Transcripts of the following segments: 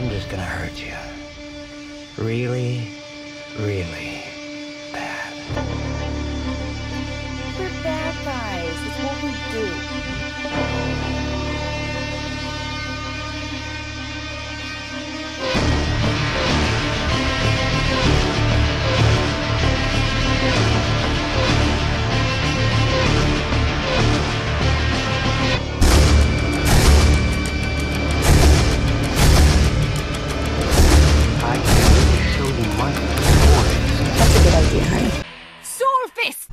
I'm just gonna hurt you. Really, really bad. We're bad guys. It's what we do. I can really show you my force. That's a good idea, honey. Sword fist!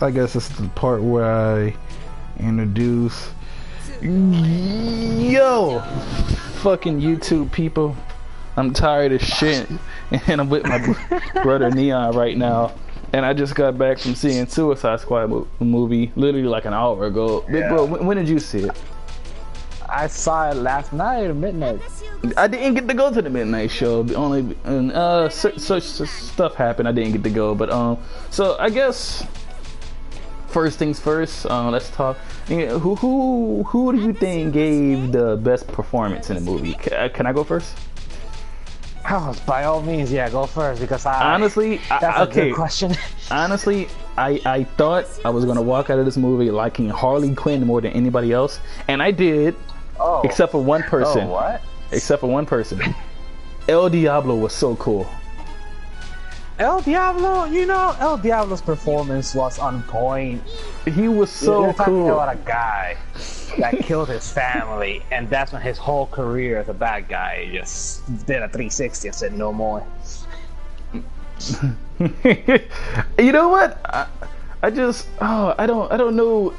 I guess this is the part where I introduce yo fucking YouTube people. I'm tired of shit and I'm with my brother Neon right now, and I just got back from seeing Suicide Squad movie literally like an hour ago. Big bro, when did you see it? I saw it last night at midnight. I didn't get to go to the midnight show. Only such stuff happened. I didn't get to go, but so I guess first things first. Let's talk. Who do you think gave the best performance in the movie? Can I go first? Oh, by all means, yeah, go first because Honestly, that's a good question. Honestly, I thought I was gonna walk out of this movie liking Harley Quinn more than anybody else, and I did. Oh, except for one person. Oh, what? Except for one person. El Diablo was so cool. El Diablo, you know, El Diablo's performance was on point. He was so You're talking cool. about a guy that killed his family, and that's when his whole career as a bad guy just did a 360 and said no more. You know what? I don't know.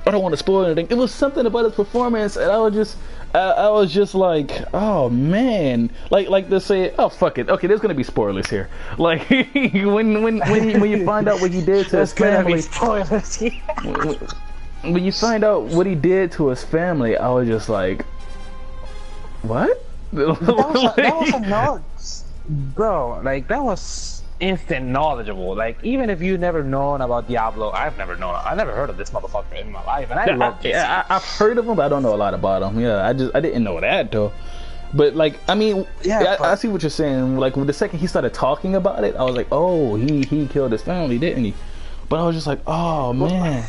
I don't want to spoil anything. It was something about his performance, and I was just like, oh man, like to say, oh fuck it, okay, there's gonna be spoilers here. Like when you find out what he did to his family, spoilers. when you find out what he did to his family, I was just like, what? That was a knowledge, bro. Like that was instant knowledgeable. Like even if you never known about Diablo, I never heard of this motherfucker in my life, and I love this. I've heard of him, but I don't know a lot about him. Yeah, I didn't know that though. But like, I mean, yeah, I see what you're saying. Like the second he started talking about it, I was like, oh, he killed his family, didn't he? But I was just like, oh man.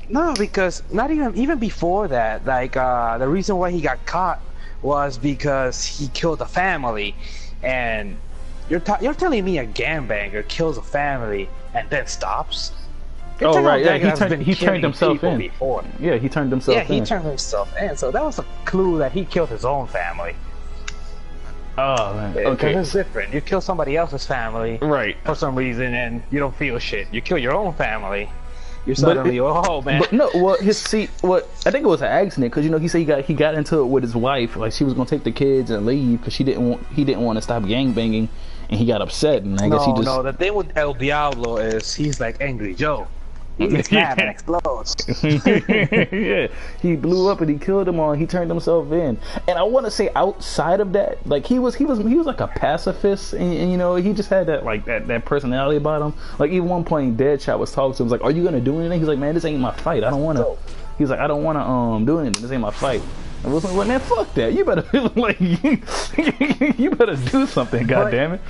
No, because not even before that, like the reason why he got caught was because he killed a family, and you're telling me a gangbanger kills a family and then stops? Oh right, yeah, he turned himself in. Before. Yeah, he turned himself in. Yeah, he turned himself in. So that was a clue that he killed his own family. Oh man, okay. It's different. You kill somebody else's family, right? For some reason, and you don't feel shit. You kill your own family. You're suddenly, oh man. But no, well, I think it was an accident because he said he got into it with his wife. Like she was gonna take the kids and leave because he didn't want to stop gangbanging, and he got upset. And I guess he just the thing with El Diablo is he's like Angry Joe. He gets mad and explodes. Yeah, he blew up and he killed them all. He turned himself in, and I want to say outside of that, like he was like a pacifist, and he just had that personality about him. Like even one point, Deadshot was talking to him, was like, "Are you gonna do anything?" He's like, "Man, this ain't my fight. I don't want to." He's like, "I don't want to do anything. This ain't my fight." And was like, "Well, man, fuck that. You better you better do something. God damn it."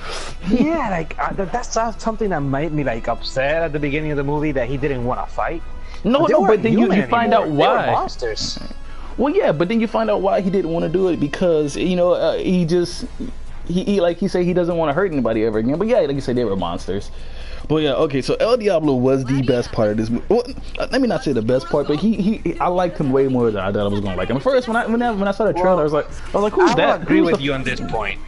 Yeah, like that's something that made me like upset at the beginning of the movie that he didn't want to fight. No, but then you find out why. They were monsters. Well, yeah, but then you find out why he didn't want to do it because he like he said he doesn't want to hurt anybody ever again. But yeah, like you said, they were monsters. But yeah, okay. So El Diablo was the best part of this movie. Well, let me not say the best part, but I liked him way more than I thought I was gonna like him. At first, when I saw the trailer, I was like, who's that? I agree with you on this point.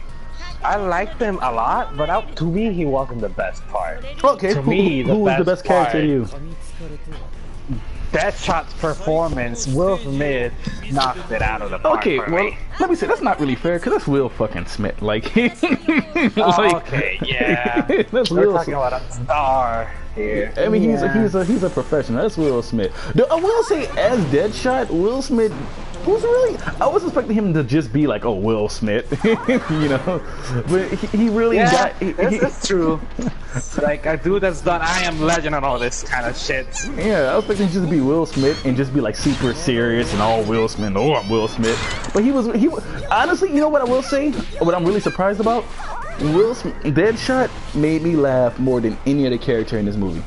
I liked him a lot, but to me, he wasn't the best part. Okay, who was the best character to you? Deadshot's performance, Will Smith knocked it out of the park. Okay, well, let me say that's not really fair because that's Will fucking Smith. Like, okay, yeah, that's we're Will talking about a star here. I mean, he's a professional. That's Will Smith. Though I will say, as Deadshot, Will Smith who's really? I was expecting him to just be like, oh, Will Smith, you know, but he really got. It's true. Like a dude that's done I Am Legend and all this kind of shit. Yeah, I was expecting him just to be Will Smith and just be like super serious and all Will Smith. Oh, I'm Will Smith. But he was honestly, you know what I will say? What I'm really surprised about? Will Smith, Deadshot made me laugh more than any other character in this movie.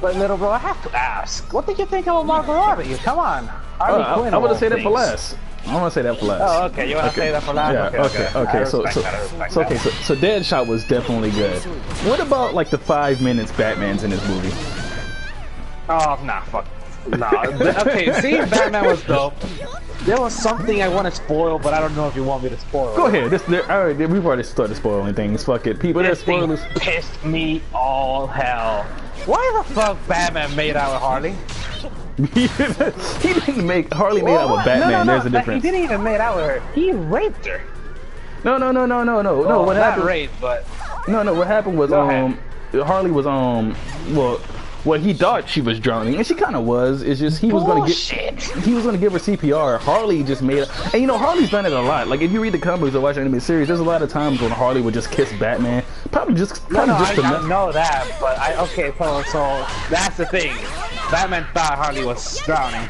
But little bro, I have to ask, what did you think about Margot Robbie? Come on. I want to say that for last. I want to say that for last. Oh, okay. You want to say that for last? Yeah. Okay. So Deadshot was definitely good. What about like the 5 minutes Batman's in this movie? Oh, nah, fuck. Nah. Okay, see, Batman was dope. There was something I want to spoil, but I don't know if you want me to spoil. Go ahead. We've already started spoiling things. Fuck it. People, there's spoilers. Pissed me all hell. Why the fuck Batman made out with Harley? He didn't make Harley made out with Batman. No, there's a difference. He didn't even made out with her. He raped her. No. Well, what happened? Not raped, but no. What happened was Harley was well, he thought she was drowning, and she kind of was. It's just he was gonna give her CPR. Harley just made it, and you know Harley's done it a lot. Like if you read the comics or watch anime series, there's a lot of times when Harley would just kiss Batman. I know that, but so that's the thing. Batman thought Harley was drowning.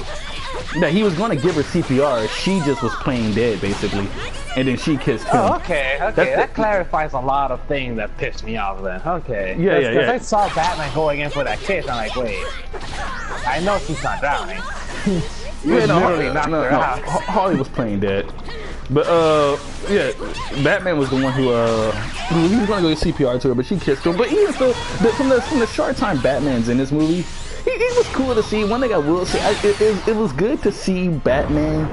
Yeah, he was gonna give her CPR. She just was playing dead, basically, and then she kissed him. Oh, okay. That clarifies a lot of things that pissed me off. Then, okay. Yeah. Because I saw Batman going in for that kiss, I'm like, wait, I know she's not drowning. Harley was playing dead. But Batman was the one who he was gonna go get CPR to her, but she kissed him. But even from the short time Batman's in this movie. It was cool to see. One thing I will say, it was good to see Batman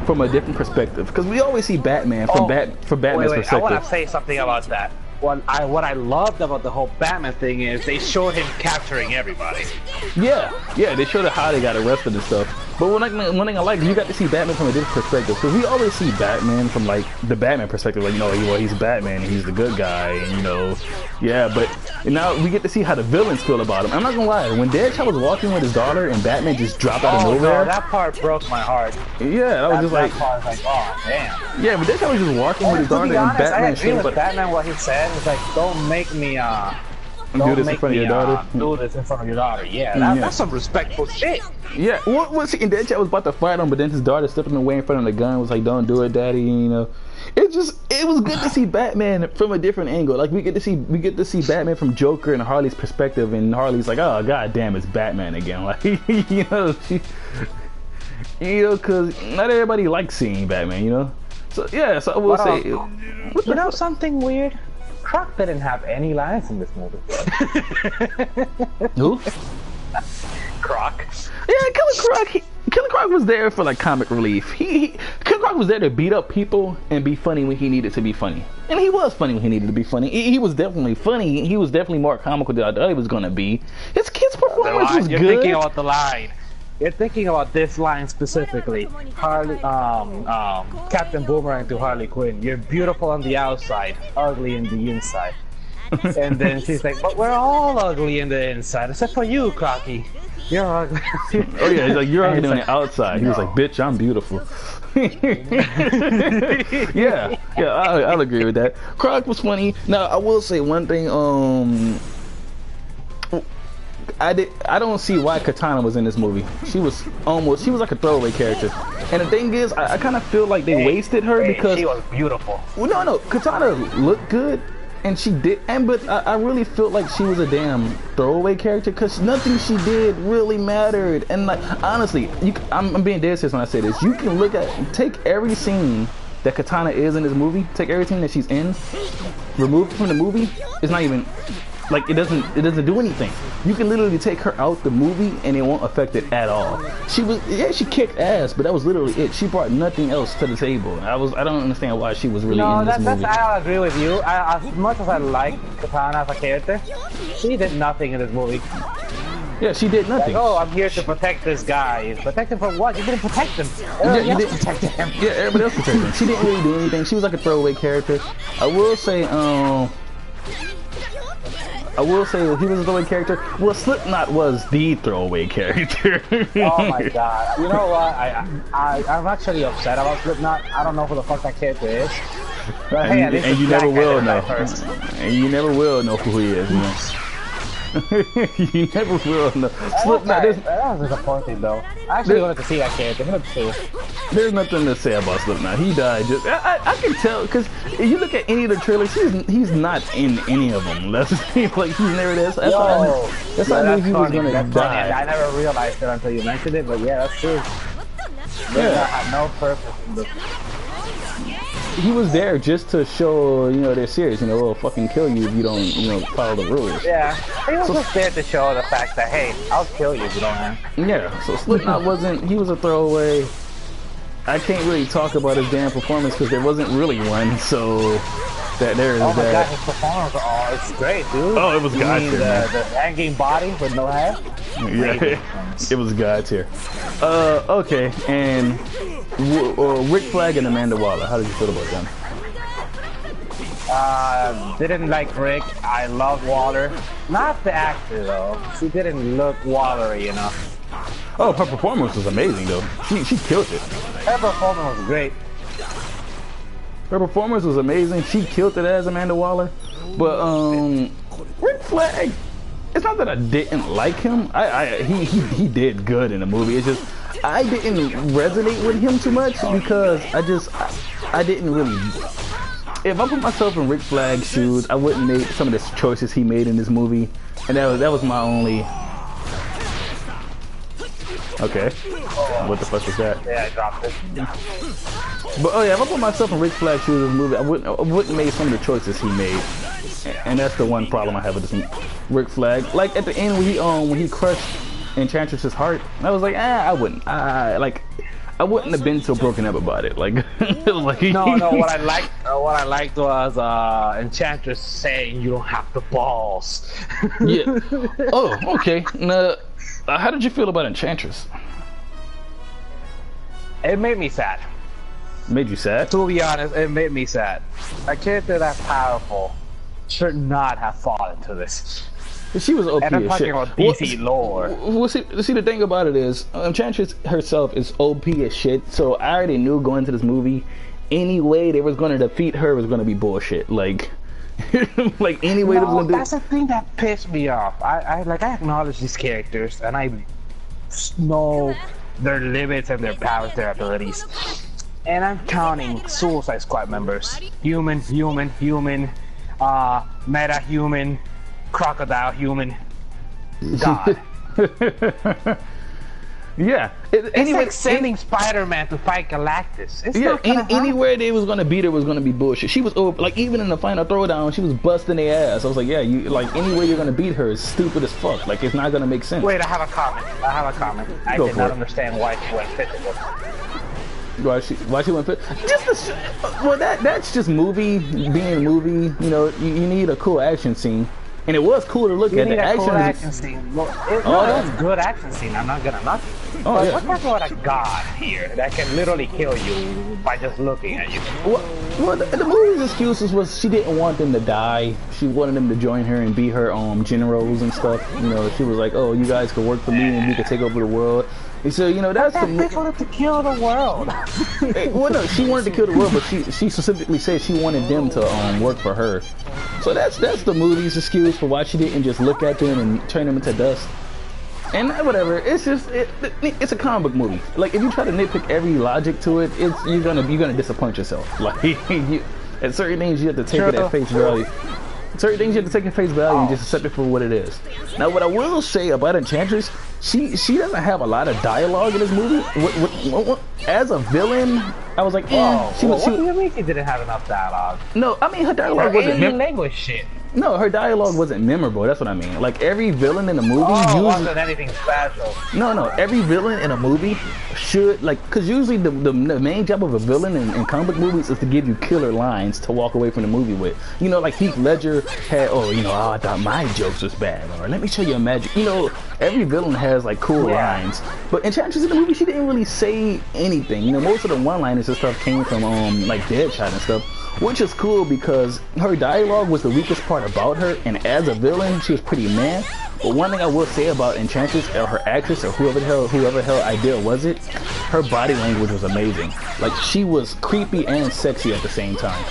from a different perspective, because we always see Batman from Batman's perspective. I want to say something about that. What I loved about the whole Batman thing is they showed him capturing everybody. Yeah, they showed how they got arrested and stuff. But one thing I like, you got to see Batman from a different perspective, because we always see Batman from like the Batman perspective, like he's Batman and he's the good guy, and but now we get to see how the villains feel about him. I'm not gonna lie, when Deadshot was walking with his daughter and Batman just dropped out of nowhere, that part broke my heart. Yeah, I was just like, part was like, oh damn. Yeah, but Deadshot was just walking with his daughter and Batman. I agree with Batman what he said. It's like, don't make me do this in front of your daughter. Do this in front of your daughter. Yeah, that's some respectful shit. Yeah, what was he? And Deadshot was about to fight him, but then his daughter stepping away in front of the gun was like, "Don't do it, Daddy." It was good to see Batman from a different angle. Like we get to see Batman from Joker and Harley's perspective, and Harley's like, "Oh god damn, it's Batman again." Like because not everybody likes seeing Batman. So yeah, so I will say, something weird. Croc didn't have any lines in this movie. Who? Croc. Yeah, Killer Croc was there for like comic relief. Killer Croc was there to beat up people and be funny when he needed to be funny. And he was funny when he needed to be funny. He was definitely funny. He was definitely more comical than I thought he was gonna be. His kid's performance was good. You're thinking about the line. You're thinking about this line specifically. Harley, Captain Boomerang to Harley Quinn. You're beautiful on the outside, ugly in the inside. And then she's like, but we're all ugly in the inside, except for you, Crocky. You're ugly. Oh yeah, he's like, you're ugly on the outside. He was like, bitch, I'm beautiful. yeah, I'll agree with that. Croc was funny. Now, I will say one thing, I don't see why Katana was in this movie. She was like a throwaway character. And the thing is, I kind of feel like they wasted her because she was beautiful. Well, no, Katana looked good, and she did. But I really felt like she was a damn throwaway character because nothing she did really mattered. And like honestly, I'm being dead serious when I say this. You can take every scene that Katana is in this movie, take everything that she's in, remove it from the movie. It's not even. Like it doesn't do anything. You can literally take her out the movie and it won't affect it at all. She kicked ass, but that was literally it. She brought nothing else to the table. I don't understand why she was really in this movie. I agree with you. As much as I like Katana as a character, she did nothing in this movie. Yeah, she did nothing. Like, oh, I'm here to protect this guy. Protect him from what? You didn't protect him. Everybody else protected him. Yeah, everybody else protected him. She didn't really do anything. She was like a throwaway character. I will say, I will say he was a throwaway character. Well, Slipknot was the throwaway character. Oh my god! You know what? I'm actually upset about Slipknot. I don't know who the fuck that character is. But hey, at least And you the never black guy will that know. died first. And you never will know who he is, man. You never will know. Slipknot, That was disappointing though. I actually wanted to see that character. He looked cool. there's nothing to say about Slipknot. He died. Just I can tell because you look at any of the trailers, he's not in any of them. That's like he's never there. That's why I knew he was gonna That's die. funny. I never realized it until you mentioned it, but yeah, that's true. Yeah. had no purpose in this. He was there just to show, they're serious. We'll fucking kill you if you don't, follow the rules. Yeah, he was just there to show the fact that, hey, I'll kill you if you don't have. Yeah, so Slipknot he was a throwaway. I can't really talk about his damn performance because there wasn't really one, so there is Oh my god, that. his performance, it's great, dude. Oh, it was God tier, man. The hanging body with no head? Yeah, it was God tier. Okay, and Rick Flag and Amanda Waller, how did you feel about them? Didn't like Rick. I love Waller. Not the actor though. She didn't look Wallery enough. Oh, her performance was amazing though. She killed it. Her performance was great. Her performance was amazing. She killed it as Amanda Waller. But Rick Flag, it's not that I didn't like him. He did good in the movie. It's just I didn't resonate with him too much because I didn't really. If I put myself in Rick Flag's shoes, I wouldn't make some of the choices he made in this movie, and that was my only. Okay, what the fuck was that? Yeah, I dropped it. But oh yeah, if I put myself in Rick Flag's shoes in this movie, I wouldn't make some of the choices he made, and that's the one problem I have with this Rick Flag. Like at the end when he crushed Enchantress's heart, I was like, I wouldn't have been so broken up about it. Like, it was like No, what I liked was Enchantress saying you don't have the balls. Yeah. Oh, okay. Now, how did you feel about Enchantress? It made me sad. Made you sad? To be honest, it made me sad. A character that powerful should not have fallen to this. She was OP And I'm as talking shit. about DC lore. Well, see, the thing about it is, Enchantress herself is OP as shit. So I already knew going into this movie, any way they was going to defeat her was going to be bullshit. Like, like any way they was going to do. That's the thing that pissed me off. I acknowledge these characters and I know their limits and their powers, their abilities. And I'm counting Suicide Squad members: human, meta-human, crocodile human, God. Yeah. It's like sending Spider-Man to fight Galactus. It's not gonna happen. Anywhere they was gonna beat her was gonna be bullshit. She was like even in the final throwdown, she was busting their ass. I was like, yeah, you like any way you're gonna beat her is stupid as fuck. Like it's not gonna make sense. Wait, I have a comment. I Go did for not it. understand why she went physical. Why she went fit? Well, that's just being movie. You need a cool action scene, and it was cool to look You at. need The a cool action. action scene. Well, it yeah. was a good action scene. I'm not gonna knock it. Oh, But yeah. we're talking about a god here that can literally kill you by just looking at you. Well, the movie's excuses was she didn't want them to die. She wanted them to join her and be her generals and stuff. She was like, oh, you guys could work for me and we could take over the world. And so that's They wanted to kill the world. Well, no, she wanted to kill the world, but she specifically said she wanted them to work for her. So that's the movie's excuse for why she didn't just look at them and turn them into dust. And whatever, it's just it's a comic book movie. Like if you try to nitpick every logic to it, you're gonna disappoint yourself. Like at certain things you have to take it at face value. Certain things you have to take at face value and just accept it for what it is. Now, what I will say about Enchantress, she doesn't have a lot of dialogue in this movie. As a villain, I was like, what do you mean she didn't have enough dialogue? No, I mean her dialogue wasn't alien language shit. No, her dialogue wasn't memorable. That's what I mean. Like every villain in the movie wasn't anything special. No, every villain in a movie should because usually the main job of a villain in comic book movies is to give you killer lines to walk away from the movie with. Like Heath Ledger had, I thought my jokes was bad, or let me show you a magic. Every villain has like cool lines, but Enchantress in the movie she didn't really say anything. Most of the one-liners and stuff came from like Deadshot and stuff. which is cool because her dialogue was the weakest part about her, and as a villain, she was pretty mad. But one thing I will say about Enchantress, or her actress, or whoever the hell idea was it, her body language was amazing. Like, she was creepy and sexy at the same time.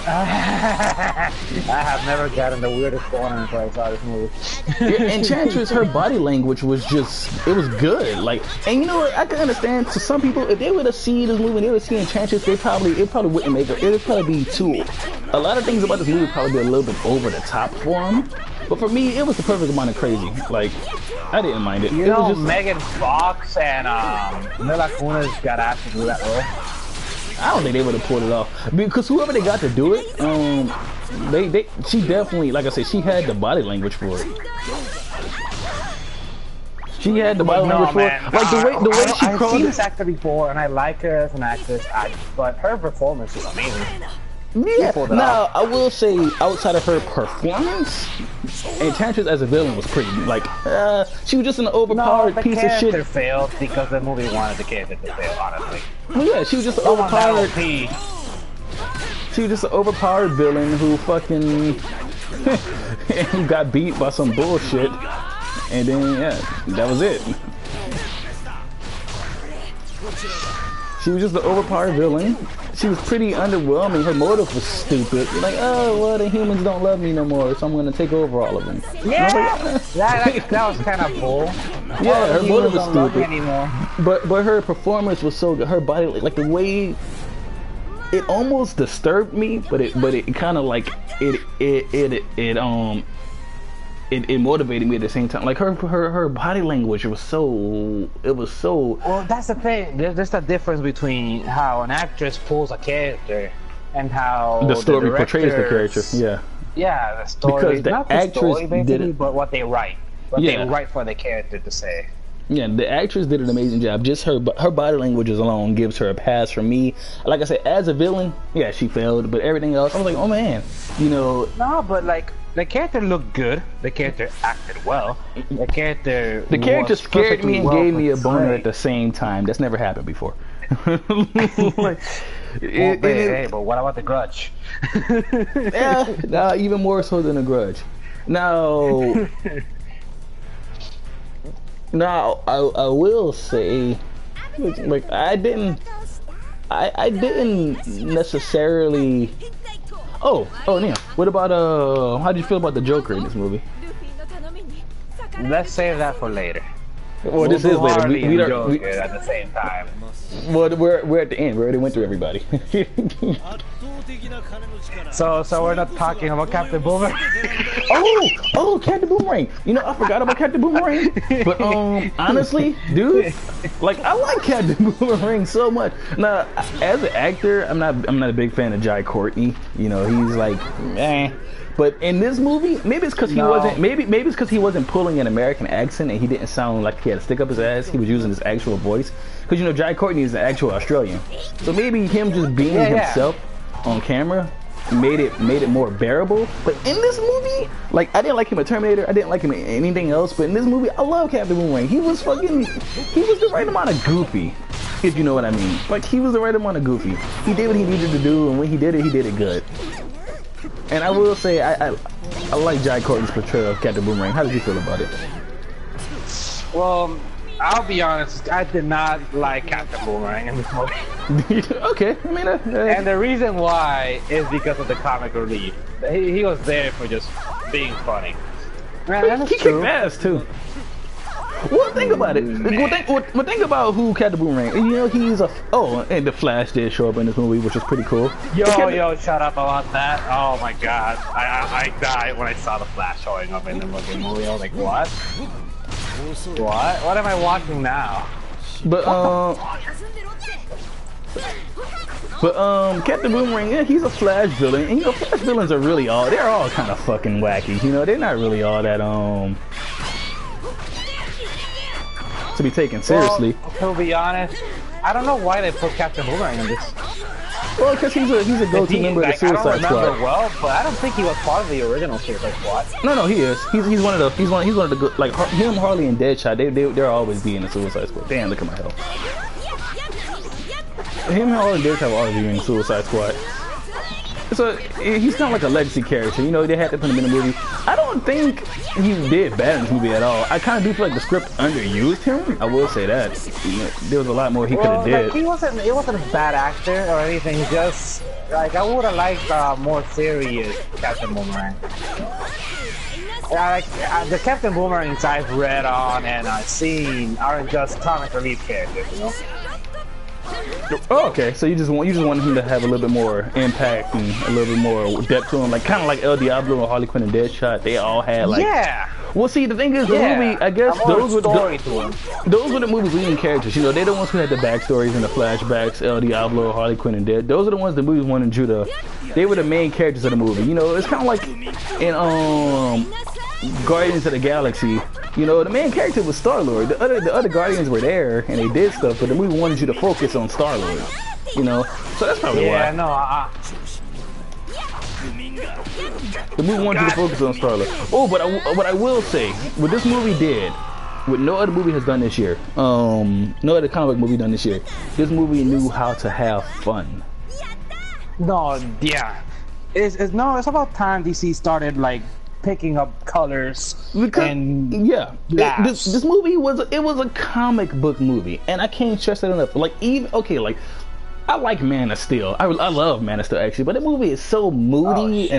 I have never gotten the weirdest corner until I saw this movie. Yeah, Enchantress, her body language was just, it was good. Like, and you know what, I can understand, to some people, if they would have seen this movie and they would have seen Enchantress, it probably wouldn't make it. It would probably be too, a lot of things about this movie would probably be a little bit over the top for them. But for me, it was the perfect amount of crazy. Like, I didn't mind it. You It know, was just, Megan Fox and Mila Kunis got asked to do that role. I don't think they would have pulled it off because whoever they got to do it, she definitely, like I said, she had the body language for it. She had the body language for it. Like the way she I've crawled. seen this actor before, and I like her as an actress, but her performance is amazing. Yeah. Now I will say, outside of her performance, Enchantress as a villain was pretty. Like, she was just an overpowered piece of shit. The character failed because the movie wanted the character to fail, honestly. Well, yeah, she was just an overpowered. She was just an overpowered villain who fucking who got beat by some bullshit, and then yeah, that was it. She was just an overpowered villain. She was pretty underwhelming. Her motive was stupid. Like, oh, well, the humans don't love me no more, so I'm gonna take over all of them. Yeah, that was kind of bull. Yeah, her motive was stupid. Anymore. But her performance was so good. Her body, like the way, it almost disturbed me, but it kind of like it motivated me at the same time. Like her body language was so. Well, that's the thing. There's a difference between how an actress pulls a character and how the story portrays the character. Yeah. Yeah, the story. Because the not the actress story, basically, did it. but what they write. What Yeah. they write for the character to say. Yeah, the actress did an amazing job. Just her body language alone gives her a pass from me. Like I said, as a villain, yeah, she failed. But everything else, I was like, oh man, you know. No, but like the character looked good. The character acted well. The character Scared me and well gave me a boner portrayed. at the same time. That's never happened before. Like, Hey, but what about the Grudge? yeah, nah, even more so than a Grudge. Now, I will say, like I didn't necessarily. Oh, Neil. What about how do you feel about the Joker in this movie? Let's save that for later. Well, this is later. Harley We and don't. Joker at the same time. Well, we're at the end. We already went through everybody. So we're not talking about Captain Boomerang. Oh, Captain Boomerang. You know, I forgot about Captain Boomerang. But honestly, dude, like I like Captain Boomerang so much. Now, as an actor, I'm not a big fan of Jai Courtney. You know, he's like, eh. But in this movie, maybe it's because he wasn't. Maybe it's because he wasn't pulling an American accent and he didn't sound like he had to stick up his ass. He was using his actual voice. Because you know, Jai Courtney is an actual Australian. So maybe him just being himself on camera made it more bearable. But in this movie, like I didn't like him in Terminator. I didn't like him in anything else. But in this movie, I love Captain Boomerang. He was the right amount of goofy. If you know what I mean. Like he was the right amount of goofy. He did what he needed to do, and when he did it good. And I will say, I like Jai Courtney's portrayal of Captain Boomerang. How did you feel about it? Well, I'll be honest, I did not like Captain Boomerang in this movie. Okay, I mean, and the reason why is because of the comic relief. He was there for just being funny. Man, he kicked ass too. Well, think about it. Well, think about who Captain Boomerang. You know, he's and the Flash did show up in this movie, which was pretty cool. Yo, shut up about that. Oh my god, I died when I saw the Flash showing up in the fucking movie. I was like, what? What am I watching now? But Captain Boomerang, yeah, he's a Flash villain, and you know, Flash villains are really they're all kind of fucking wacky. You know, they're not really all that to be taken seriously. Well, to be honest, I don't know why they put Captain Boomerang in this. Well, because he's a go-to member of the Suicide Squad. I don't remember well, but I don't think he was part of the original Suicide Squad. No, he is. He's one of the good, like him, Harley, and Deadshot. They're always be in the Suicide Squad. Damn, look at my health. him and Harley Davis have already been in Suicide Squad. So he's kind of like a legacy character, you know. They had to put him in the movie. I don't think he did bad in this movie at all. I kind of do feel like the script underused him. I will say that. You know, there was a lot more he could have did. Like, he wasn't a bad actor or anything. Just like I would have liked more serious Captain Boomerang. The Captain Boomerangs I've read on and I've seen aren't just comic relief characters, you know. Oh, okay. So you just want him to have a little bit more impact and a little bit more depth to him, like kind of like El Diablo and Harley Quinn and Deadshot. They all had like. Yeah. Well, see, the thing is, the movie. I guess those were the movie's leading characters. You know, they're the ones who had the backstories and the flashbacks. El Diablo, Harley Quinn, and Dead. Those are the ones the movies wanted Judah. They were the main characters of the movie. You know, it's kind of like in Guardians of the Galaxy. You know, the main character was Star-Lord. The other Guardians were there and they did stuff, but the movie wanted you to focus on Star-Lord. You know, so that's probably why. Yeah, no. The movie wanted you to focus on Star-Lord. Oh, but what I will say, what this movie did, what no other movie has done this year, no other comic book movie done this year, this movie knew how to have fun. No, yeah. It's about time DC started like picking up colors and this movie was a comic book movie, and I can't stress that enough. Like I like Man of Steel. I love Man of Steel actually, but the movie is so moody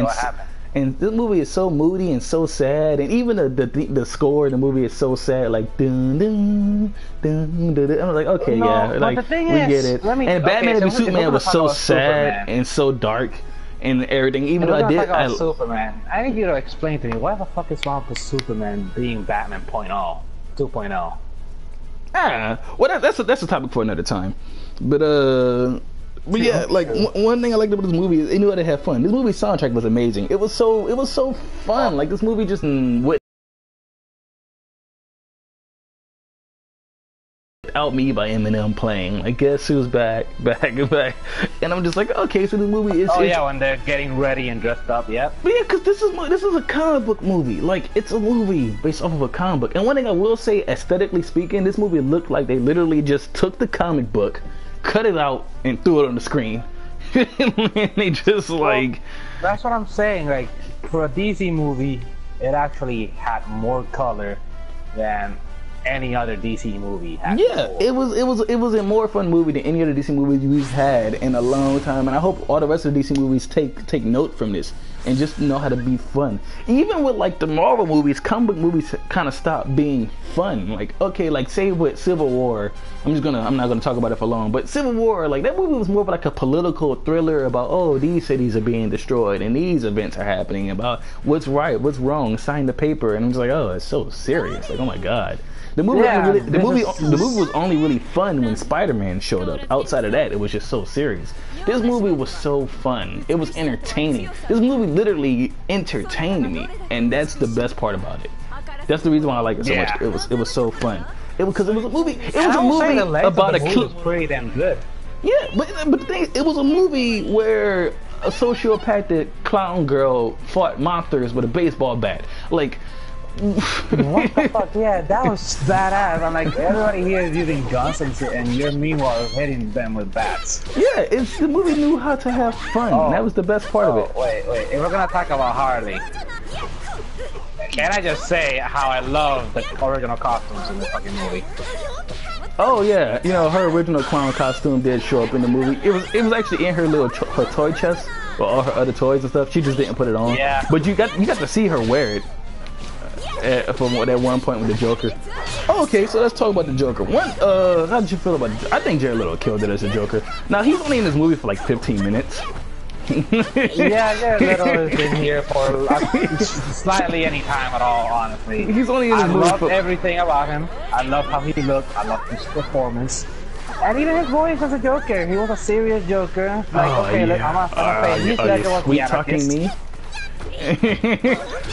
and this movie is so moody and so sad, and even the score in the movie is so sad, like dun dun dun dun. dun. I'm like, okay, like we get it. And Batman v Superman was so sad and so dark. And everything, even though I Superman. I need you to explain to me why the fuck is wrong with Superman being Batman 2.0? Well, that's a topic for another time. But yeah, like one thing I liked about this movie is they knew how to have fun. This movie's soundtrack was amazing. It was so fun. Like this movie just Without Me by Eminem playing. I guess who's back, and I'm just like, okay, so the movie is. When they're getting ready and dressed up, yeah. But yeah, because this is a comic book movie. Like it's a movie based off of a comic book. And one thing I will say, aesthetically speaking, this movie looked like they literally just took the comic book, cut it out, and threw it on the screen. And they just like. That's what I'm saying. Like for a DC movie, it actually had more color than any other DC movie had. Yeah, before. it was a more fun movie than any other DC movie we've had in a long time, and I hope all the rest of the DC movies take note from this and just know how to be fun. Even with like the Marvel movies, comic book movies kind of stopped being fun. Like okay, like say with Civil War, I'm not gonna talk about it for long, but Civil War, like that movie was more of like a political thriller about these cities are being destroyed and these events are happening, about what's right, what's wrong, sign the paper, and I'm just like, oh, it's so serious. Like, oh my god. The movie was only really fun when Spider-Man showed up. Outside of that, it was just so serious. This movie was so fun. It was entertaining. This movie literally entertained me, and that's the best part about it. That's the reason why I like it so much. It was so fun. Because it was a movie. It was a movie about a kid. Pretty damn good. Yeah, but the thing, it was a movie where a sociopathic clown girl fought monsters with a baseball bat. Like. What the fuck? Yeah, that was badass. I'm like, everybody here is using guns and shit, and you're meanwhile hitting them with bats. Yeah, the movie knew how to have fun. That was the best part of it. Wait. If we're gonna talk about Harley, can I just say how I love the original costumes in the fucking movie? Oh yeah, you know, her original clown costume did show up in the movie. It was actually in her little her toy chest with all her other toys and stuff. She just didn't put it on. Yeah. But you got to see her wear it. From that one point with the Joker. Oh, okay, so let's talk about the Joker. How did you feel about I think Jared Leto killed it as a Joker. Now, he's only in this movie for like 15 minutes. Yeah, Jared Leto has been here for slightly any time at all, honestly. He's only in this movie. I love everything about him. I love how he looked. I love his performance. And even his voice as a Joker. He was a serious Joker. Like, look, I'm gonna say Heath Ledger was the anarchist. Me?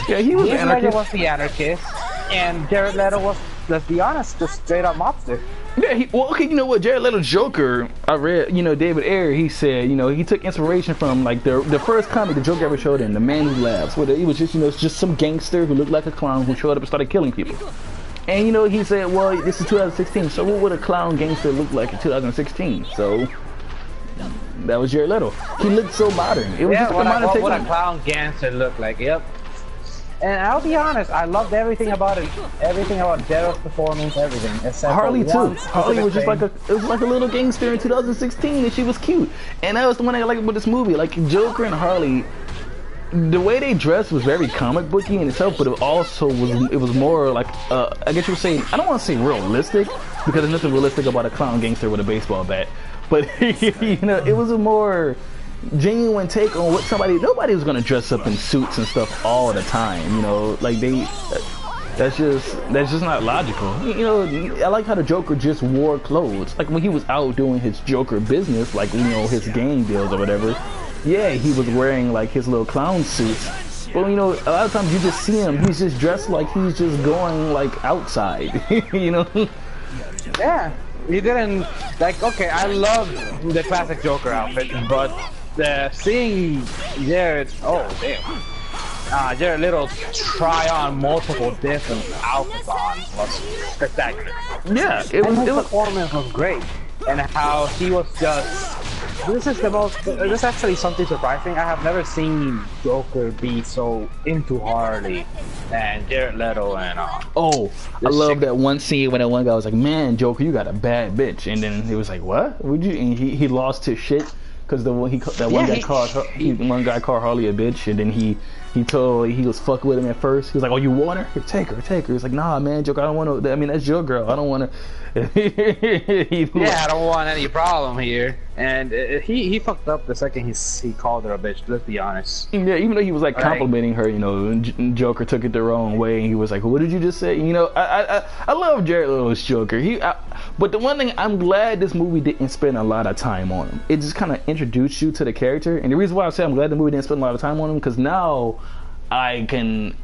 Yeah, he was Heath Ledger was the anarchist, and Jared Leto was, let's be honest, just straight up mobster. Yeah, you know what? Jared Leto's Joker, I read, David Ayer, he said, he took inspiration from like the first comic the Joker ever showed in, The Man Who Laughs, where it was just, just some gangster who looked like a clown who showed up and started killing people. And he said, well, this is 2016, so what would a clown gangster look like in 2016? So That was Jared Leto. He looked so modern. It was Yeah, just like a modern take what a on. clown gangster looked like. Yep. And I'll be honest, I loved everything about it. Everything about Jared's performance, everything. Except Harley for too. one Harley was just specific like it was like a little gangster in 2016, and she was cute. And that was the one I liked about this movie. Like Joker and Harley, the way they dressed was very comic booky in itself, but it also was more like I guess you would say, I don't want to say realistic because there's nothing realistic about a clown gangster with a baseball bat, but you know, it was a more genuine take on what nobody was gonna dress up in suits and stuff all the time, you know, like that's just not logical. You know, I like how the Joker just wore clothes, like when he was out doing his Joker business, like, you know, his gang deals or whatever. Yeah, he was wearing like his little clown suits, but you know, a lot of times you just see him, he's just dressed like he's just going like outside. You know. Yeah, he didn't like. Okay, I love the classic Joker outfit, but seeing Jared, oh damn, Jared Leto try on multiple different outfits on was spectacular. Yeah, His performance was great, and how he was just. This is actually something surprising. I have never seen Joker be so into Harley and Jared Leto and oh, I love that one scene when that one guy was like, "Man, Joker, you got a bad bitch," and then he was like, "What? Would you?" And he lost his shit because one guy called Harley a bitch, and then he was fucking with him at first. He was like, "Oh, you want her? Take her." He's like, "Nah, man, Joker, I don't want to. I mean, that's your girl. I don't want to." Yeah, I don't want any problem here. And he fucked up the second he called her a bitch. Let's be honest. Yeah, even though he was like complimenting her, you know, Joker took it the wrong way, and he was like, "What did you just say?" You know, I love Jared Leto's Joker. But the one thing, I'm glad this movie didn't spend a lot of time on him. It just kind of introduced you to the character, and the reason why I say I'm glad the movie didn't spend a lot of time on him, because now I can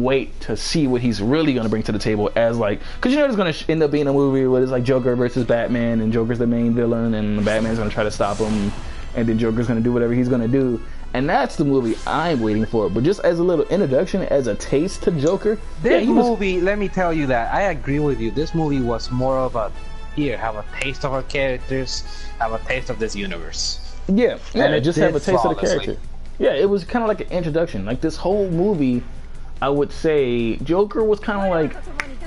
wait to see what he's really gonna bring to the table as like, because you know there's gonna end up being a movie where it's like Joker versus Batman, and Joker's the main villain, and Batman's gonna try to stop him, and then Joker's gonna do whatever he's gonna do, and that's the movie I'm waiting for. But just as a little introduction, as a taste to Joker, this movie, let me tell you that I agree with you. This movie was more of a have a taste of our characters, have a taste of this universe. Yeah, and just have a taste of the flawlessly. character. Yeah, it was kind of like an introduction. Like this whole movie, I would say Joker was kind of like,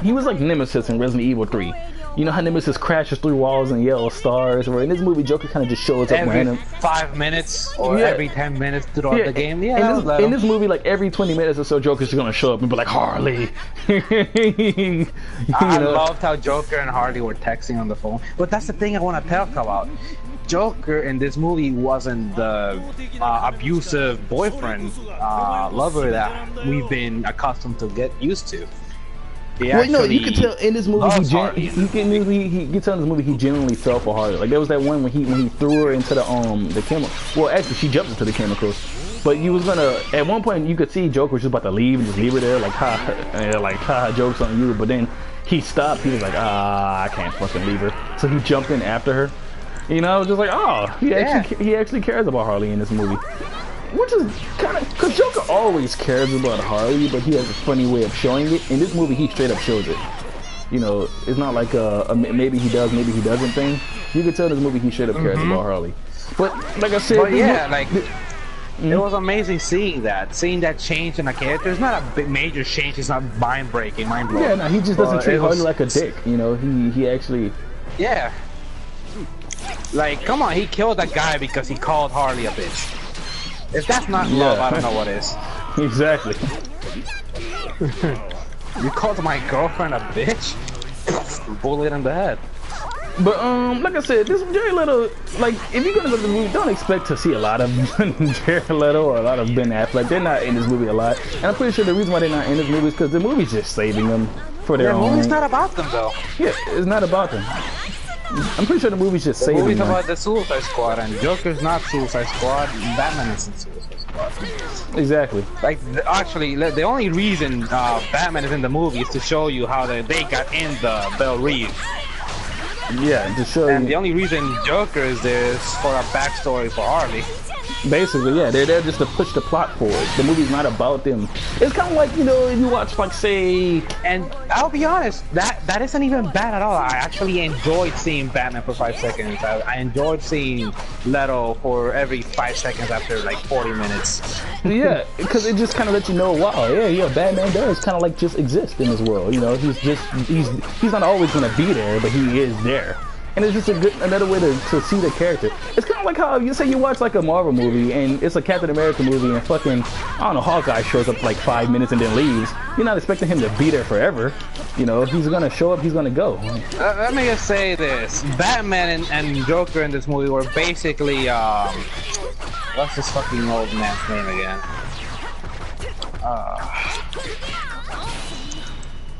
he was like Nemesis in Resident Evil 3. You know how Nemesis crashes through walls and yellow stars? Or in this movie, Joker kind of just shows up every random. 5 minutes or every 10 minutes throughout the game. Yeah, in this movie, like every 20 minutes or so, Joker's just gonna show up and be like, "Harley." I loved how Joker and Harley were texting on the phone. But that's the thing I want to talk about. Joker in this movie wasn't the abusive boyfriend lover that we've been accustomed to get used to. Well, no, you can tell in this movie he gets out in this movie he genuinely fell for Harley. Like there was that one when he threw her into the chemical. Well, actually she jumped into the chemicals. But you was gonna at one point you could see Joker was just about to leave and just leave her there like ha, joke's on you. But then he stopped. He was like, I can't fucking leave her. So he jumped in after her. You know, just like, oh, he actually cares about Harley in this movie. Which is kind of, because Joker always cares about Harley, but he has a funny way of showing it. In this movie, he straight up shows it. You know, it's not like a maybe he does, maybe he doesn't thing. You can tell in this movie he straight up cares about Harley. But like I said, it was amazing seeing that change in a character. It's not a big major change. It's not mind blowing. Yeah, no, he just doesn't treat Harley like a dick. You know, he actually. Yeah. Like, come on, he killed that guy because he called Harley a bitch. If that's not love, I don't know what is. Exactly. You called my girlfriend a bitch? Bullet in the head. But like I said, this Jared Leto, like if you're gonna go to the movie, don't expect to see a lot of Jared Leto or a lot of Ben Affleck. They're not in this movie a lot, and I'm pretty sure the reason why they're not in this movie is because the movie's just saving them for their own. The movie's not about them though. Yeah, it's not about them. I'm pretty sure the movie's just saving them. The movie's about the Suicide Squad, and Joker's not Suicide Squad. Batman is in Suicide Squad. Exactly. Like actually, the only reason Batman is in the movie is to show you how they got in the Belle Reve. Yeah, to show And you. the only reason Joker is there is for a backstory for Harley. Basically, yeah, they're there just to push the plot forward. The movie's not about them. It's kind of like, you know, if you watch, like, say... And I'll be honest, that isn't even bad at all. I actually enjoyed seeing Batman for 5 seconds. I enjoyed seeing Leto for every 5 seconds after like 40 minutes. Yeah, because it just kind of lets you know, wow, yeah, Batman does kind of like just exist in this world. You know, he's not always going to be there, but he is there. And it's just another way to see the character. It's kind of like how you say you watch like a Marvel movie and it's a Captain America movie and fucking, I don't know, Hawkeye shows up for like 5 minutes and then leaves. You're not expecting him to be there forever. You know, he's gonna show up, he's gonna go. Let me just say this. Batman and Joker in this movie were basically, what's this fucking old man's name again?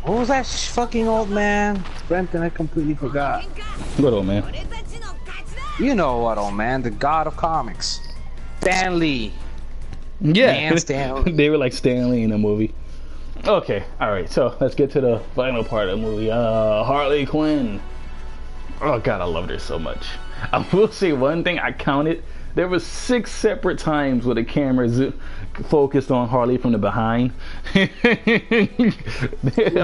Who was that fucking old man? Brenton, I completely forgot. What old man? You know what, old man? The god of comics. Stan Lee. Yeah, Man, Stan Lee. they were like Stan Lee in the movie. Okay, alright, so let's get to the final part of the movie. Harley Quinn. Oh god, I loved her so much. I will say one thing, I counted. There was 6 separate times where the camera focused on Harley from the behind. I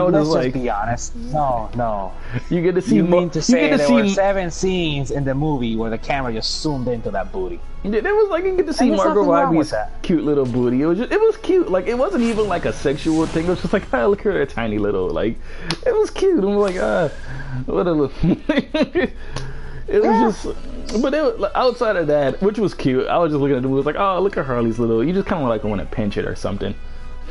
was Let's like, just be honest. No. you get to see You more. mean to say you get to there see, were 7 scenes in the movie where the camera just zoomed into that booty? Yeah, there was like you get to see there's Margot nothing wrong with Robbie's that. cute little booty. It was cute. Like it wasn't even like a sexual thing. It was just like, oh, look at her tiny little. Like it was cute. I'm like, what a little. It was just, but it was, like, outside of that, which was cute. I was just looking at the movie, like, oh, look at Harley's little. You just kind of like want to pinch it or something.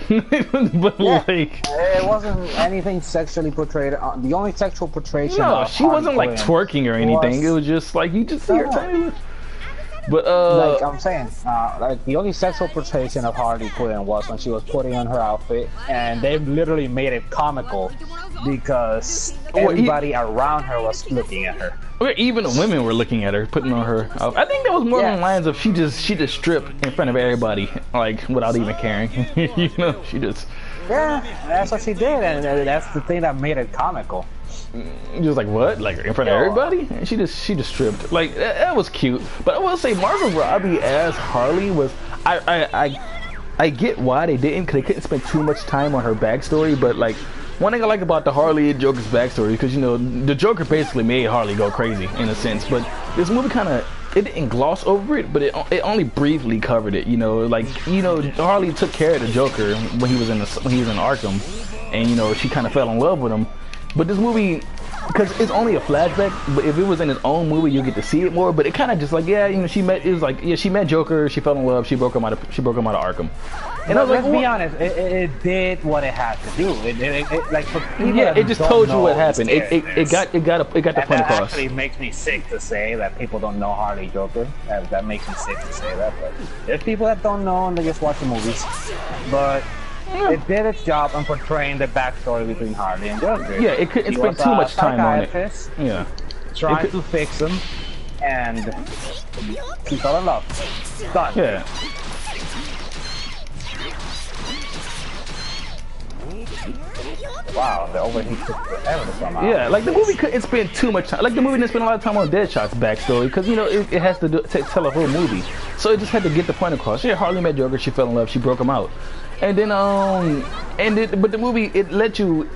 But Yeah. like, It wasn't anything sexually portrayed. The only sexual portrayal. no, of she Harley wasn't like Quinn twerking or anything. was- It was just like you just see her No. tiny little. But Like I'm saying, like the only sexual portrayal of Harley Quinn was when she was putting on her outfit, and they literally made it comical because everybody around her was looking at her. even the women were looking at her, putting on her. I think that was more Yeah. along the lines of she just stripped in front of everybody, like without even caring. You know, she just Yeah, that's what she did, and that's the thing that made it comical. just like what, like in front of Yeah. everybody. And she just stripped. Like that was cute. But I will say Margot Robbie as Harley was. I get why they didn't, because they couldn't spend too much time on her backstory. But like one thing I like about the Harley and Joker's backstory, because you know the Joker basically made Harley go crazy in a sense. But this movie kind of, it didn't gloss over it, but it only briefly covered it. You know, like Harley took care of the Joker when he was in Arkham, and you know she kind of fell in love with him. But this movie, because it's only a flashback, but if it was in his own movie, you get to see it more. But it kind of just like, yeah, you know, she met Joker, she fell in love, she broke him out of Arkham. And I was like, let's be well, honest, it did what it had to do. It like for people yeah, that it just don't told you know what happened. It characters, got the point that across. actually makes me sick to say that people don't know Harley Joker. That makes me sick to say that, but there's people that don't know and they just watch the movies. But it did its job in portraying the backstory between Harley and Joker. Yeah, it couldn't He spend was too a much time on it. psychiatrist Yeah. trying to fix him, and she fell in love. Done. Yeah. Wow, the overheat took forever to come out. Yeah, like the movie couldn't spend too much time. Like the movie didn't spend a lot of time on Deadshot's backstory because you know it has to tell a whole movie. So it just had to get the point across. Yeah, Harley met Joker, she fell in love, she broke him out, and then but the movie it let you,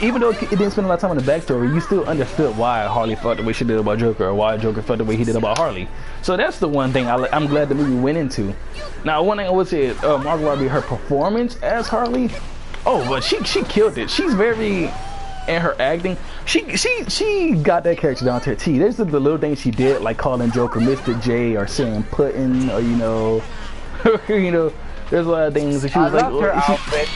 even though it didn't spend a lot of time on the backstory, you still understood why Harley felt the way she did about Joker, or why Joker felt the way he did about Harley. So that's the one thing I'm glad the movie went into. Now, one thing I would say, Margot Robbie, her performance as Harley. Oh, but she killed it. She's very, in her acting, she got that character down to a T. There's the little things she did, like calling Joker Mr. J or saying Putin, or you know, there's a lot of things that she was I loved her like. outfit,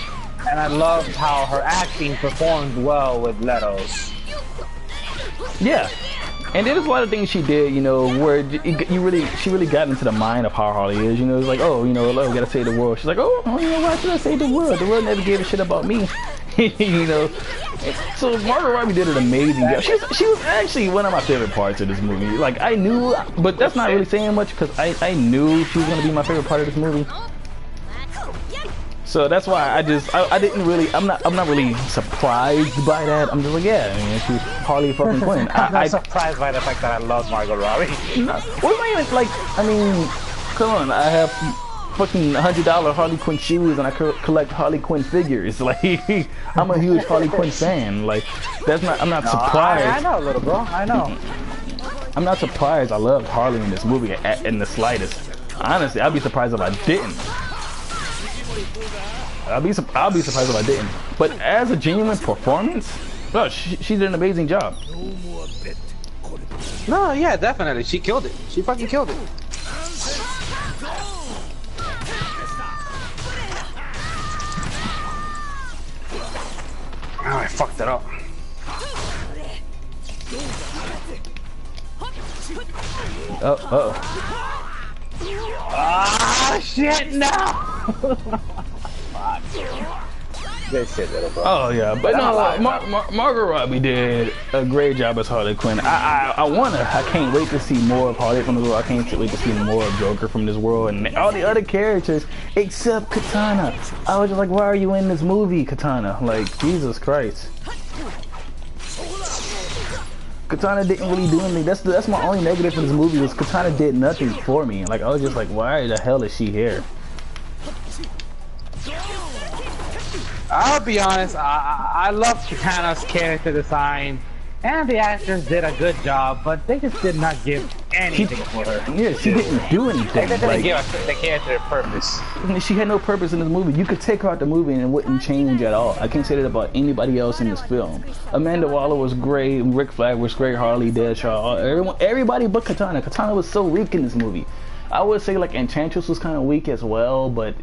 and I loved how her acting performed well with Leto's. Yeah. And there's a lot of things she did, you know, where she really got into the mind of how Harley is. You know, it's like, oh, you know, we gotta save the world. She's like, oh, you know, why should I save the world? The world never gave a shit about me. You know. So Margot Robbie did an amazing job. She was actually one of my favorite parts of this movie. Like I knew, but that's not really saying much because I knew she was gonna be my favorite part of this movie. So that's why I didn't really I'm not really surprised by that. I'm just like, yeah, I mean, she's Harley fucking Quinn. I'm not surprised by the fact that I love Margot Robbie. What am I even like? I mean, come on, I have fucking $100 Harley Quinn shoes and I collect Harley Quinn figures. Like, I'm a huge Harley Quinn fan. Like, I'm not surprised. I know, little bro. I know. I'm not surprised. I loved Harley in this movie in the slightest. Honestly, I'd be surprised if I didn't. I'll be surprised if I didn't. But as a genuine performance, well, she did an amazing job. No, yeah, definitely. She killed it. She fucking killed it. Oh, I fucked it up. Ah, shit, no! This shit, little bro. Oh, yeah, but no, Margot Robbie did a great job as Harley Quinn. I can't wait to see more of Harley from this world. I can't wait to see more of Joker from this world and all the other characters except Katana. I was just like, why are you in this movie, Katana? Like, Jesus Christ. Katana didn't really do anything. That's my only negative in this movie was Katana did nothing for me. Like, I was just like, why the hell is she here? I'll be honest, I love Katana's character design, and the actors did a good job, but they just did not give anything for her. Yeah, she didn't do anything. They didn't give the character a purpose. She had no purpose in this movie. You could take her out the movie and it wouldn't change at all. I can't say that about anybody else in this film. Amanda Waller was great, Rick Flag was great, Harley, Deadshot, everybody but Katana. Katana was so weak in this movie. I would say like Enchantress was kind of weak as well, but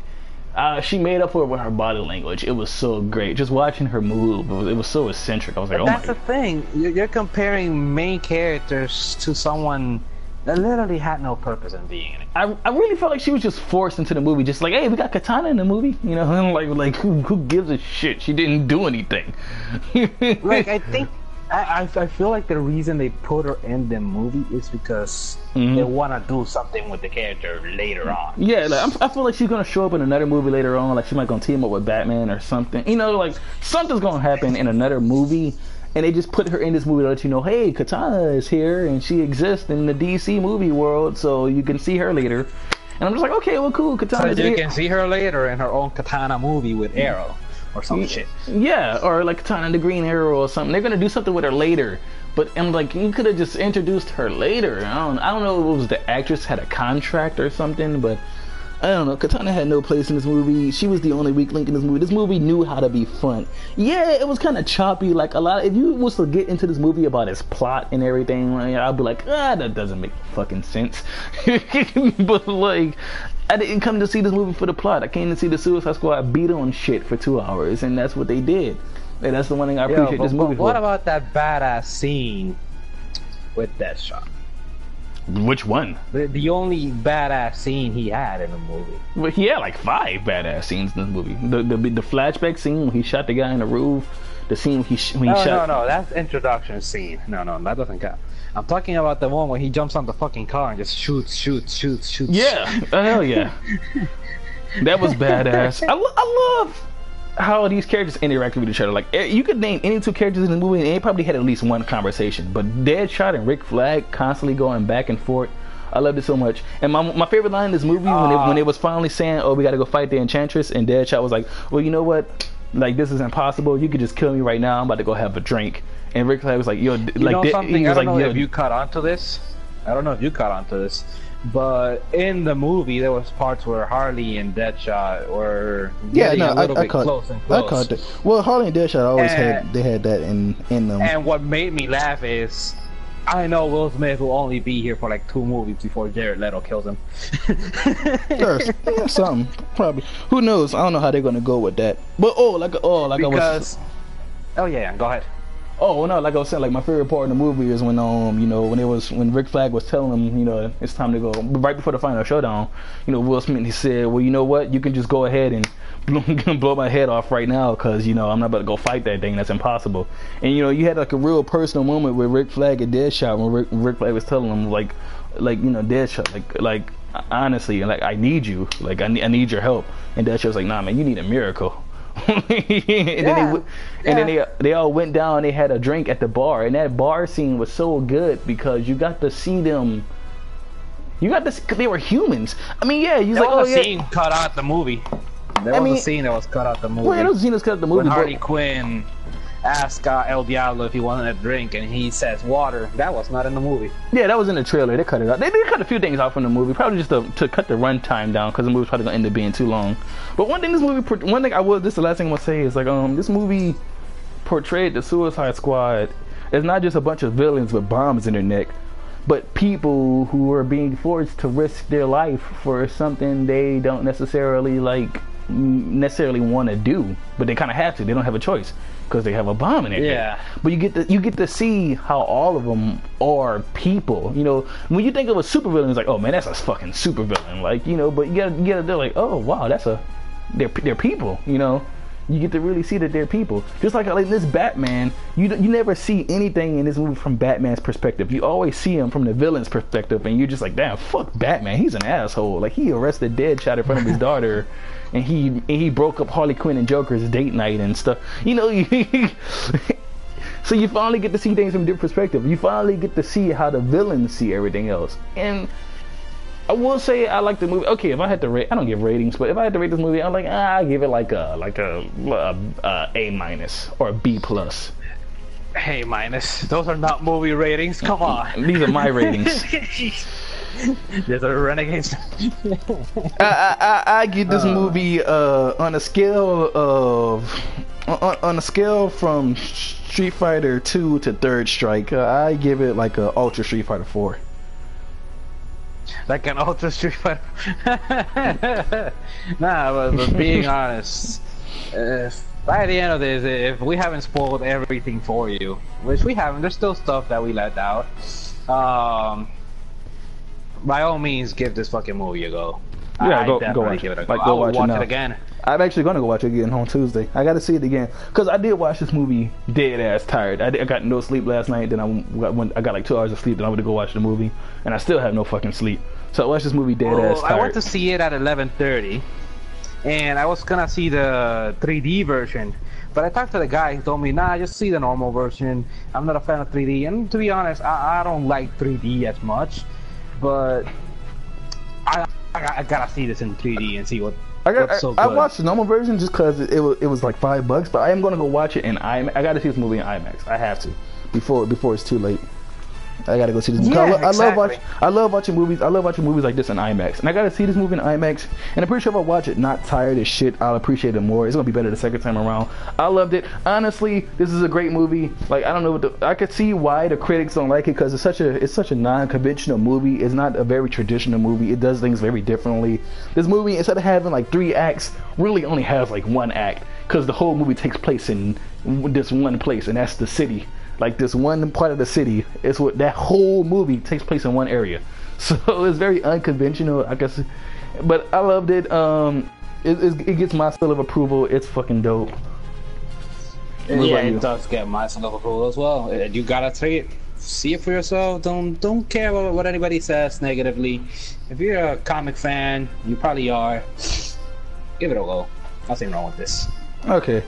she made up for it with her body language. It was so great. Just watching her move, it was so eccentric. I was like, oh my God. That's the thing. You're comparing main characters to someone that literally had no purpose in being in it. I really felt like she was just forced into the movie. Just like, hey, we got Katana in the movie. You know, and like who gives a shit? She didn't do anything. Like, I think I feel like the reason they put her in the movie is because they want to do something with the character later on. Yeah, like, I feel like she's gonna show up in another movie later on. Like she might gonna team up with Batman or something. You know, like something's gonna happen in another movie, and they just put her in this movie to let you know, hey, Katana is here and she exists in the DC movie world, so you can see her later. And I'm just like, okay, well, cool, Katana. So you can see her later in her own Katana movie with Arrow. Or some shit. Yeah, or like Katana and the Green Arrow or something. They're gonna do something with her later. But I'm like, you could have just introduced her later. I don't know if it was the actress had a contract or something, but I don't know. Katana had no place in this movie. She was the only weak link in this movie. This movie knew how to be fun. Yeah, it was kind of choppy. Like a lot. If you was to get into this movie about its plot and everything, like, I'd be like, that doesn't make fucking sense. But like, I didn't come to see this movie for the plot. I came to see the Suicide Squad beat on shit for 2 hours, and that's what they did. And that's the one thing I appreciate this movie for. What about that badass scene with Deadshot? Which one? The only badass scene he had in the movie. Well, he had like 5 badass scenes in this movie. The flashback scene when he shot the guy in the roof. The scene when he shot. No, that's introduction scene. No, that doesn't count. I'm talking about the one where he jumps on the fucking car and just shoots. Yeah, hell yeah. That was badass. I love how these characters interact with each other. Like, you could name any 2 characters in the movie and they probably had at least one conversation. But Deadshot and Rick Flag constantly going back and forth. I loved it so much. And my favorite line in this movie when it was finally saying, oh, we gotta go fight the Enchantress, and Deadshot was like, well, you know what? Like, this is impossible. You could just kill me right now. I'm about to go have a drink. And Rick Flag was like, yo, you know something? I don't know if you caught onto this. But in the movie, there was parts where Harley and Deadshot were getting a little bit close and close. I caught that. Well, Harley and Deadshot always had that in them. And what made me laugh is, I know Will Smith will only be here for like 2 movies before Jared Leto kills him. Sure, something probably. Who knows? I don't know how they're gonna go with that. But oh yeah, go ahead. Oh no, like I was saying, like my favorite part of the movie is when when Rick Flag was telling him, you know, it's time to go. Right before the final showdown, you know, Will Smith, he said, well, you know what, you can just go ahead and blow my head off right now, because, you know, I'm not about to go fight that thing. That's impossible. And, you know, you had like a real personal moment with Rick Flag and Deadshot when Rick Flag was telling him, like you know, Deadshot, like honestly, like I need you, like I need your help. And Deadshot was like, nah, man, you need a miracle. And then they all went down. They had a drink at the bar, and that bar scene was so good because you got to see them. You got to see, they were humans. I mean, yeah, you was There like, was oh a yeah. scene cut out the movie. There was a scene that was cut out the movie. Well, yeah, there was a scene that was cut out the movie. When but- Harley Quinn asked El Diablo if he wanted a drink, and he says water. That was not in the movie. Yeah, that was in the trailer. They cut it out. They cut a few things out from the movie, probably just to cut the runtime down because the movie's probably gonna end up being too long. But one thing this is the last thing I'm gonna say is like this movie portrayed the Suicide Squad as not just a bunch of villains with bombs in their neck, but people who are being forced to risk their life for something they don't necessarily want to do, but they kind of have to. They don't have a choice because they have a bomb in it. Yeah. But you get to see how all of them are people. You know, when you think of a supervillain, it's like, oh man, that's a fucking supervillain. like, you know. But you gotta they're like, oh wow, they're people. You know, you get to really see that they're people. Just like this Batman, you never see anything in this movie from Batman's perspective. You always see him from the villain's perspective, and you're just like, damn, fuck Batman. He's an asshole. Like he arrested Deadshot in front of his daughter. And he broke up Harley Quinn and Joker's date night and stuff. You know, so you finally get to see things from a different perspective. You finally get to see how the villains see everything else. And I will say I like the movie. Okay, if I had to rate, I don't give ratings, but if I had to rate this movie, I'm like, I give it like a A- or a B+. A-. Those are not movie ratings. Come on. These are my ratings. There's a Renegades. I give this movie on a scale from Street Fighter 2 to Third Strike. I give it like a Ultra Street Fighter 4. Like an Ultra Street Fighter. Nah, but being honest, by the end of this, if we haven't spoiled everything for you, which we haven't, there's still stuff that we left out. By all means, give this fucking movie a go. Yeah, go watch give it. it a go. Like, go I'll watch it it again. I'm actually gonna go watch it again on Tuesday. I gotta see it again because I did watch this movie dead ass tired. I got no sleep last night. Then I got like 2 hours of sleep. Then I went to go watch the movie, and I still have no fucking sleep. So I watched this movie dead ass tired. I went to see it at 11:30, and I was gonna see the 3D version. But I talked to the guy. He told me, nah, just see the normal version. I'm not a fan of 3D. And to be honest, I don't like 3D as much. But I gotta see this in 3D and see what's so good. I watched the normal version just because it was like $5, but I am gonna go watch it in IMAX. I gotta see this movie in IMAX. I have to before it's too late. I gotta go see this movie. Yeah, I love watching movies. I love watching movies like this in IMAX, and I gotta see this movie in IMAX. And I'm pretty sure if I watch it not tired as shit, I'll appreciate it more. It's gonna be better the second time around. I loved it. Honestly, this is a great movie. Like I don't know I could see why the critics don't like it because it's such a non-conventional movie. It's not a very traditional movie. It does things very differently. This movie, instead of having like 3 acts, really only has like 1 act because the whole movie takes place in this one place, and that's the city. Like this one part of the city is what that whole movie takes place in one area. So it's very unconventional, I guess. But I loved it. It gets my seal of approval. It's fucking dope. Yeah, it does get my seal of approval as well. You gotta see it for yourself. Don't care about what anybody says negatively. If you're a comic fan, you probably are. Give it a go. Nothing wrong with this. Okay.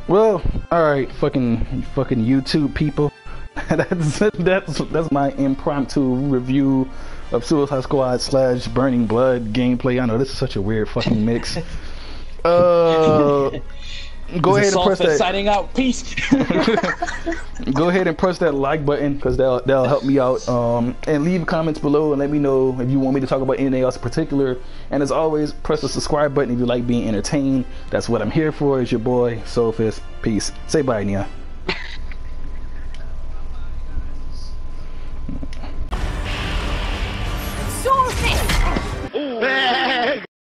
Well, alright, fucking YouTube people. that's my impromptu review of Suicide Squad / Burning Blood gameplay. I know this is such a weird fucking mix. Go ahead and press that. Signing out. Peace. Go ahead and press that like button because that'll help me out. And leave comments below and let me know if you want me to talk about anything else in particular. And as always, press the subscribe button if you like being entertained. That's what I'm here for. It's your boy Soulfist. Peace. Say bye, Nia.